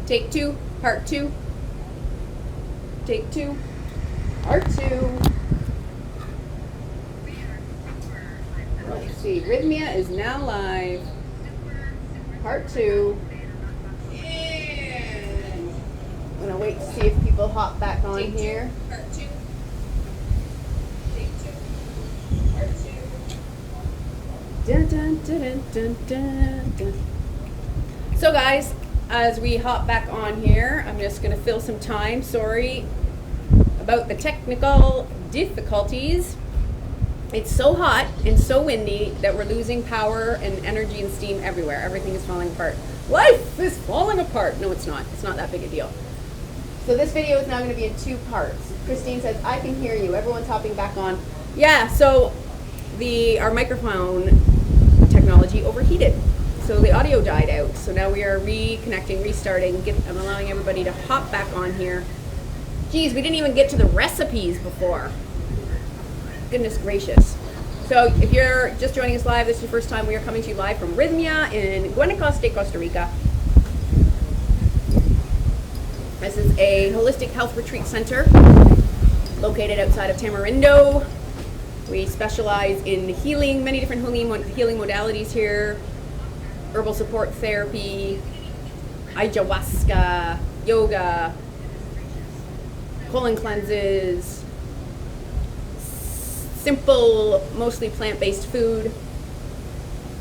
Take two, part two. Take two, part two. Let's see, Rythmia is now live. Part two. And I'm gonna wait to see if people hop back on here. Part two. Take two. Part two. Dun, dun, dun, dun, dun, dun. So guys, as we hop back on here, I'm just gonna fill some time. Sorry about the technical difficulties. It's so hot and so windy that we're losing power and energy and steam everywhere. Everything is falling apart. Life is falling apart. No, it's not. It's not that big a deal. So this video is now going to be in two parts. Christine says, I can hear you. Everyone's hopping back on. Yeah, so our microphone technology overheated. So the audio died out. So now we are reconnecting, restarting. I'm allowing everybody to hop back on here. Geez, we didn't even get to the recipes before. Goodness gracious. So if you're just joining us live, this is your first time, we are coming to you live from Rythmia in Guanacaste, Costa Rica. This is a holistic health retreat center located outside of Tamarindo. We specialize in healing, many different healing modalities here. Herbal support therapy, ayahuasca, yoga, colon cleanses, simple, mostly plant-based food.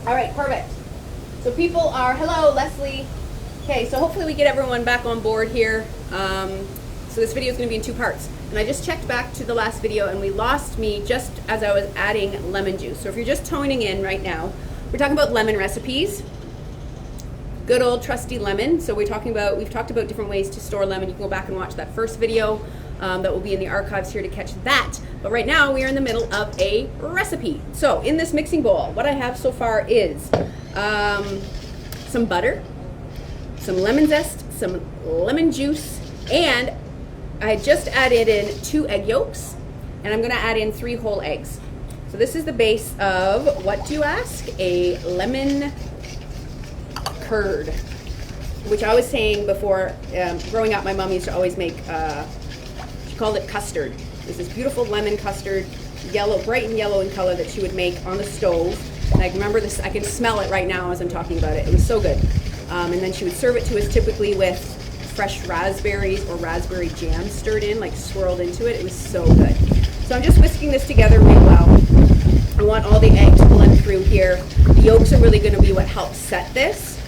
All right, perfect. So people are, hello, Leslie. Okay, so hopefully we get everyone back on board here. So this video is going to be in two parts. And I just checked back to the last video and we lost me just as I was adding lemon juice. So if you're just tuning in right now, we're talking about lemon recipes. Good old trusty lemon. So we've talked about different ways to store lemon. You can go back and watch that first video. That will be in the archives here to catch that. But right now we are in the middle of a recipe. So in this mixing bowl, what I have so far is some butter, some lemon zest, some lemon juice, and I just added in 2 egg yolks, and I'm gonna add in 3 whole eggs. So this is the base of, what do you ask? A lemon curd, which I was saying before, growing up, my mom used to always make, she called it custard. It's this beautiful lemon custard, yellow, bright and yellow in color, that she would make on the stove. And I remember this, I can smell it right now as I'm talking about it. It was so good. And then she would serve it to us typically with fresh raspberries or raspberry jam stirred in, like swirled into it. It was so good. So I'm just whisking this together really well. I want all the eggs to blend through here. The yolks are really going to be what helps set this.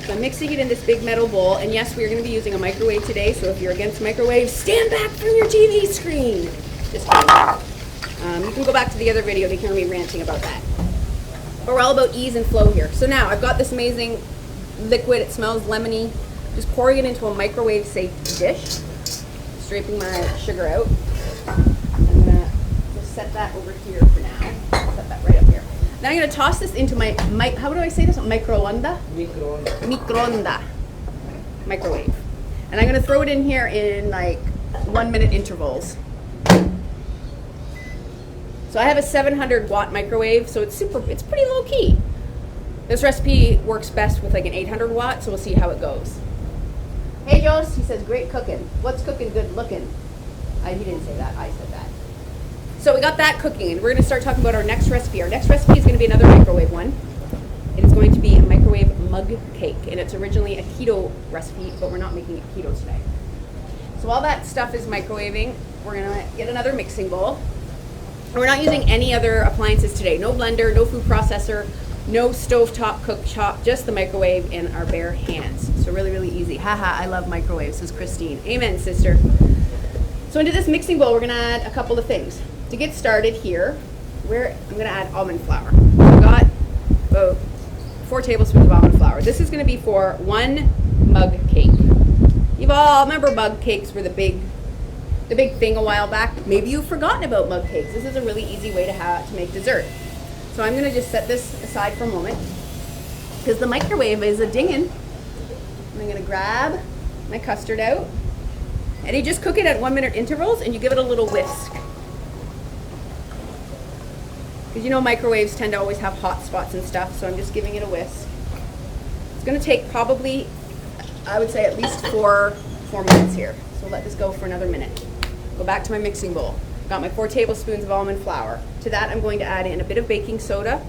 So I'm mixing it in this big metal bowl, and yes, we're going to be using a microwave today, so if you're against microwaves, stand back from your TV screen. Just kidding. You can go back to the other video to hear me ranting about that. But we're all about ease and flow here. So now I've got this amazing liquid, it smells lemony. Just pouring it into a microwave-safe dish. Scraping my sugar out. I'm going to just set that over here for now. Set that right up here. Now I'm going to toss this into my, how do I say this? Microonda? Microonda. Microwave. And I'm going to throw it in here in like 1-minute intervals. So I have a 700 watt microwave, so it's pretty low key. This recipe works best with like an 800 watt, so we'll see how it goes. Hey Joss, he says, great cooking. What's cooking good looking? He didn't say that, I said that. So we got that cooking, and we're going to start talking about our next recipe. Our next recipe is going to be another microwave one. It is going to be a microwave mug cake, and it's originally a keto recipe, but we're not making it keto today. So while that stuff is microwaving, we're going to get another mixing bowl. And we're not using any other appliances today. No blender, no food processor, no stovetop cooktop, just the microwave and our bare hands. So really, really easy. Haha, I love microwaves, says Christine. Amen, sister. So into this mixing bowl, we're going to add a couple of things. To get started here, I'm going to add almond flour. I've got about 4 tablespoons of almond flour. This is going to be for 1 mug cake. You've all remember mug cakes were the big thing a while back. Maybe you've forgotten about mug cakes. This is a really easy way to make dessert. So I'm going to just set this aside for a moment because the microwave is a dingin'. I'm going to grab my custard out, and you just cook it at 1-minute intervals, and you give it a little whisk. Because you know microwaves tend to always have hot spots and stuff, so I'm just giving it a whisk. It's going to take probably I would say at least four minutes here. So let this go for another minute. Go back to my mixing bowl. Got my 4 tablespoons of almond flour. To that, I'm going to add in a bit of baking powder,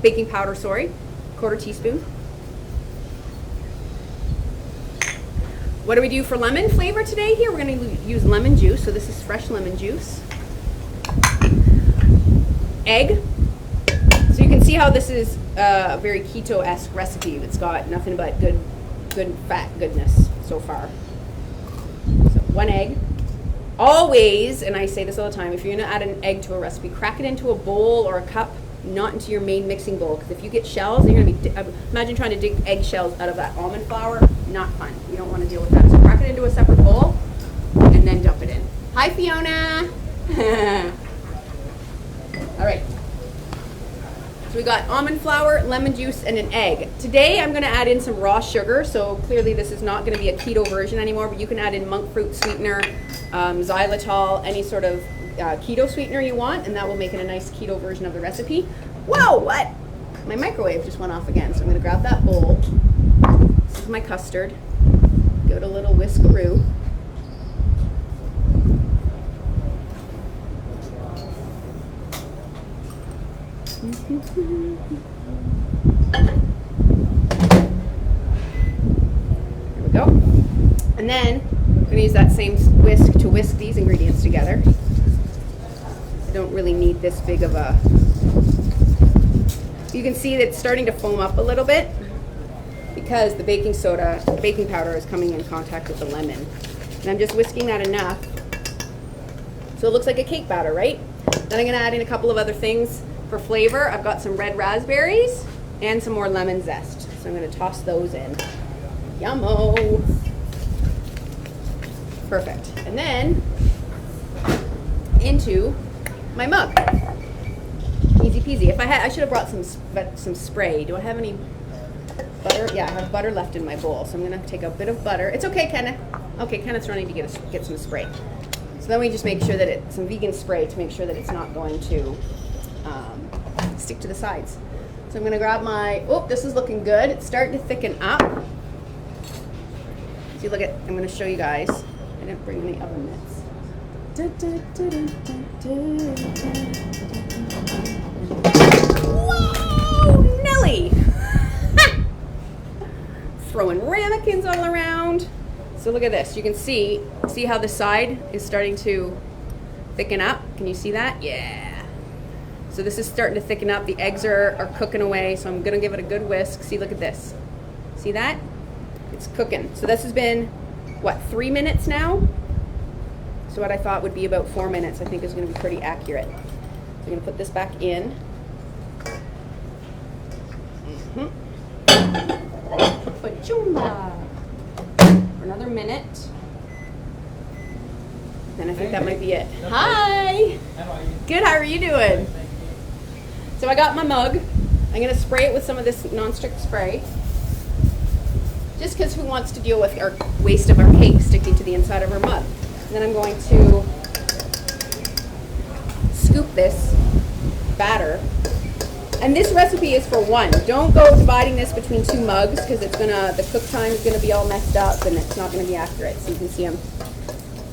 quarter teaspoon. What do we do for lemon flavor today here? We're going to use lemon juice. So this is fresh lemon juice. Egg. So you can see how this is a very keto-esque recipe. It's got nothing but good fat goodness so far. So 1 egg. Always, and I say this all the time, if you're going to add an egg to a recipe, crack it into a bowl or a cup, not into your main mixing bowl. Because if you get shells, you're going to be, imagine trying to dig egg shells out of that almond flour. Not fun. You don't want to deal with that. So crack it into a separate bowl and then dump it in. Hi, Fiona. All right. So we got almond flour, lemon juice, and an egg. Today I'm going to add in some raw sugar. So clearly this is not going to be a keto version anymore, but you can add in monk fruit sweetener, xylitol, any sort of keto sweetener you want, and that will make it a nice keto version of the recipe. Whoa, what? My microwave just went off again, so I'm going to grab that bowl. This is my custard. Give it a little whiskaroo. There we go. And then I'm going to use that same whisk to whisk these ingredients together. I don't really need this big of a... You can see that it's starting to foam up a little bit because the baking powder is coming in contact with the lemon. And I'm just whisking that enough so it looks like a cake batter, right? Then I'm going to add in a couple of other things for flavor. I've got some red raspberries and some more lemon zest. So I'm going to toss those in. Yummo! Perfect. And then into my mug. Easy peasy. I should have brought some spray. Do I have any butter? Yeah, I have butter left in my bowl. So I'm going to take a bit of butter. It's okay, Kenneth. Okay, Kenneth's running to get some spray. So then we just make sure that it's some vegan spray to make sure that it's not going to stick to the sides. So I'm going to grab my, this is looking good. It's starting to thicken up. See, look at, I'm going to show you guys. I didn't bring any oven mitts. Whoa, Nelly! Throwing ramekins all around. So look at this. You can see how the side is starting to thicken up. Can you see that? Yeah. So this is starting to thicken up. The eggs are cooking away, so I'm going to give it a good whisk. See, look at this. See that? It's cooking. So this has been, what, 3 minutes now? So what I thought would be about 4 minutes, I think is going to be pretty accurate. So I'm going to put this back in. For another minute. Then I think that might be it. Hi! How are you? Good, how are you doing? So I got my mug. I'm going to spray it with some of this nonstick spray. Just because who wants to deal with our waste of our cake sticking to the inside of our mug? And then I'm going to scoop this batter. And this recipe is for one. Don't go dividing this between 2 mugs because it's the cook time is gonna be all messed up and it's not gonna be accurate. So you can see I'm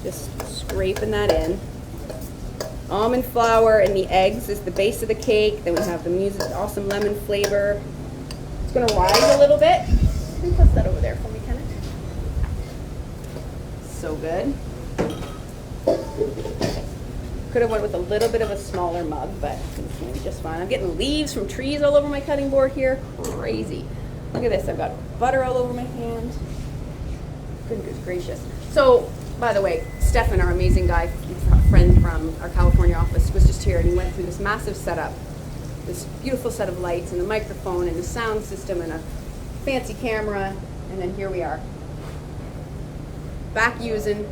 just scraping that in. Almond flour and the eggs is the base of the cake. Then we have the awesome lemon flavor. It's gonna rise a little bit. Can you press that over there for me, Kenneth? So good. Could have went with a little bit of a smaller mug, but it's gonna be just fine. I'm getting leaves from trees all over my cutting board here. Crazy. Look at this. I've got butter all over my hand. Goodness gracious. So, by the way, Stefan, our amazing guy, friend from our California office, was just here and he went through this massive setup. This beautiful set of lights and a microphone and a sound system and a fancy camera. And then here we are. Back using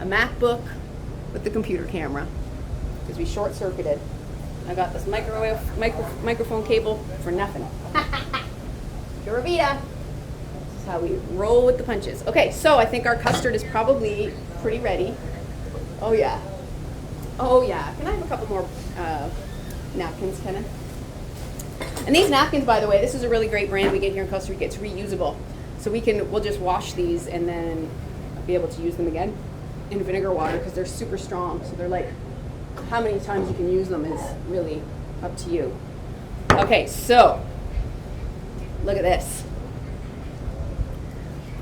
a MacBook with the computer camera because we short-circuited. I got this microphone cable for nothing. Pura vida. This is how we roll with the punches. Okay, so I think our custard is probably pretty ready. Oh yeah. Oh yeah. Can I have a couple more napkins, Kenneth? And these napkins, by the way, this is a really great brand we get here in Costa Rica. It's reusable. So we'll just wash these and then be able to use them again in vinegar water because they're super strong. So they're like, how many times you can use them is really up to you. Okay, so look at this.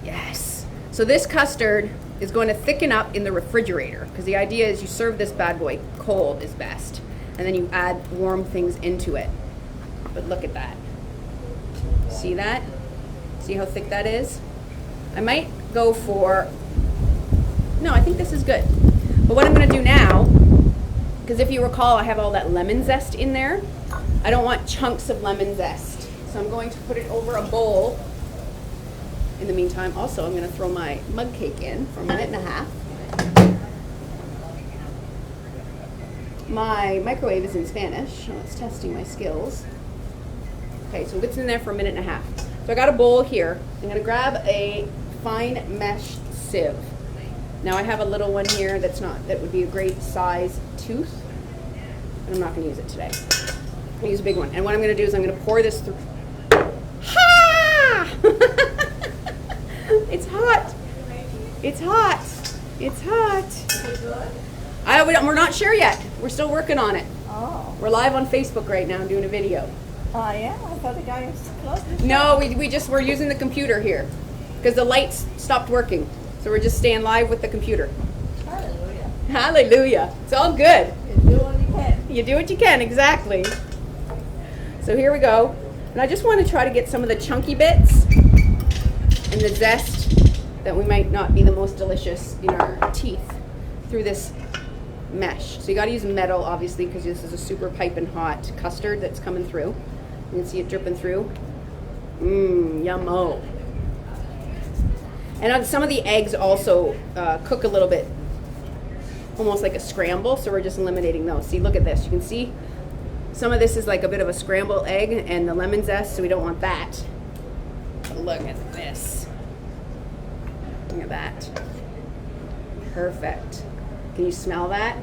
Yes. So this custard is going to thicken up in the refrigerator because the idea is you serve this bad boy cold is best. And then you add warm things into it. But look at that. See that? See how thick that is? I might go for, no, I think this is good. But what I'm going to do now, because if you recall, I have all that lemon zest in there. I don't want chunks of lemon zest. So I'm going to put it over a bowl. In the meantime, also, I'm going to throw my mug cake in for a minute and a half. My microwave is in Spanish, so it's testing my skills. Okay, so it's in there for a minute and a half. So I got a bowl here. I'm going to grab a fine mesh sieve. Now I have a little one here that would be a great size tooth, but I'm not going to use it today. I'm going to use a big one. And what I'm going to do is I'm going to pour this through. Ha! It's hot. It's hot. It's hot. Is it good? We're not sure yet. We're still working on it. Oh. We're live on Facebook right now doing a video. Oh, yeah? I thought the guy was close. No, we're using the computer here because the lights stopped working. So we're just staying live with the computer. Hallelujah. Hallelujah. It's all good. You do what you can. You do what you can, exactly. So here we go. And I just want to try to get some of the chunky bits and the zest that we might not be the most delicious in our teeth through this mesh. So you got to use metal, obviously, because this is a super piping hot custard that's coming through. You can see it dripping through. Mmm, yummo. And some of the eggs also cook a little bit, almost like a scramble, so we're just eliminating those. See, look at this. You can see some of this is like a bit of a scrambled egg and the lemon zest, so we don't want that. But look at this. Look at that. Perfect. Can you smell that?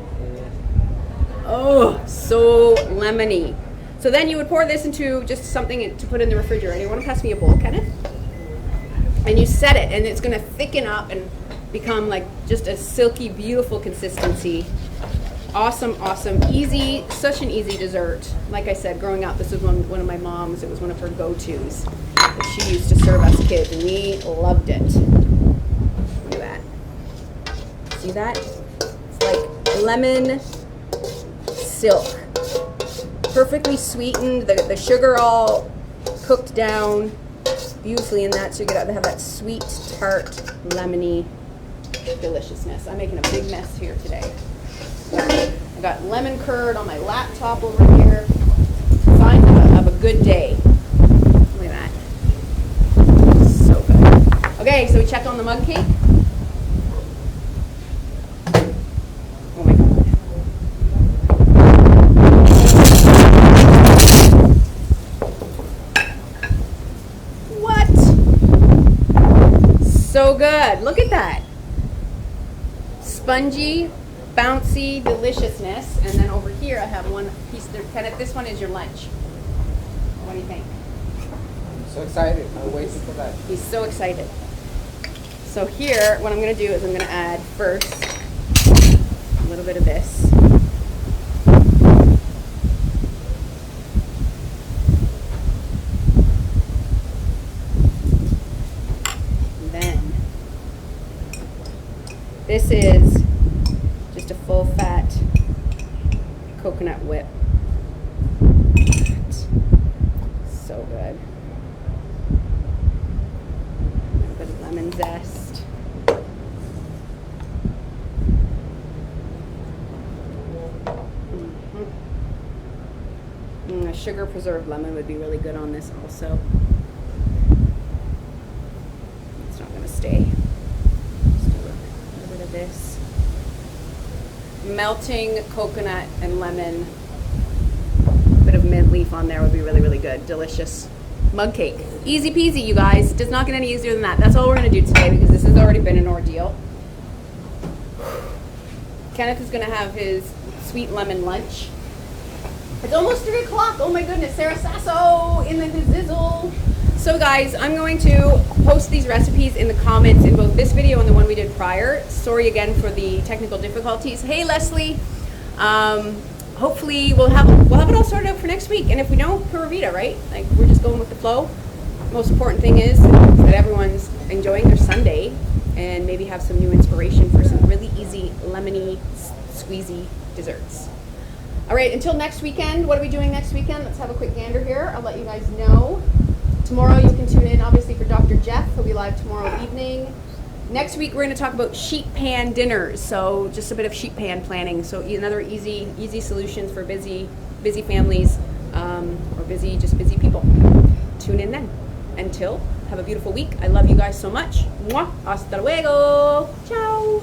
Oh, so lemony. So then you would pour this into just something to put in the refrigerator. You want to pass me a bowl, Kenneth? And you set it, and it's going to thicken up and become like just a silky, beautiful consistency. Awesome, awesome. Easy, such an easy dessert. Like I said, growing up, this was one of my mom's. It was one of her go-tos that she used to serve us kids, and we loved it. Look at that. See that? It's like lemon silk. Perfectly sweetened, the sugar all cooked down beautifully in that, so you get to have that sweet, tart, lemony deliciousness. I'm making a big mess here today. I got lemon curd on my laptop over here. Signs of a good day. Look at that. So good. Okay, so we checked on the mug cake. Oh my God. So good. Look at that. Spongy, bouncy deliciousness. And then over here I have one piece there. Kenneth, this one is your lunch. What do you think? I'm so excited. I'm waiting for that. He's so excited. So here, what I'm going to do is I'm going to add first a little bit of this. This is just a full fat coconut whip. So good. A little bit of lemon zest. A sugar preserved lemon would be really good on this also. It's not going to stay. This melting coconut and lemon, a bit of mint leaf on there would be really, really good. Delicious mug cake. Easy peasy, you guys. Does not get any easier than that. That's all we're going to do today because this has already been an ordeal. Kenneth is going to have his sweet lemon lunch. It's almost 3 o'clock. Oh my goodness. Sarah Sasso in the zizzle. So guys, I'm going to post these recipes in the comments in both this video and the one we did prior. Sorry again for the technical difficulties. Hey Leslie, hopefully we'll have it all sorted out for next week. And if we don't, Pura Vida, right? Like we're just going with the flow. Most important thing is that everyone's enjoying their Sunday and maybe have some new inspiration for some really easy lemony, squeezy desserts. All right, until next weekend, what are we doing next weekend? Let's have a quick gander here. I'll let you guys know. Tomorrow you can tune in, obviously, for Dr. Jeff. He'll be live tomorrow evening. Next week, we're going to talk about sheet pan dinners. So just a bit of sheet pan planning. So another easy solutions for busy families or busy people. Tune in then. Until, have a beautiful week. I love you guys so much. Mwah. Hasta luego. Ciao.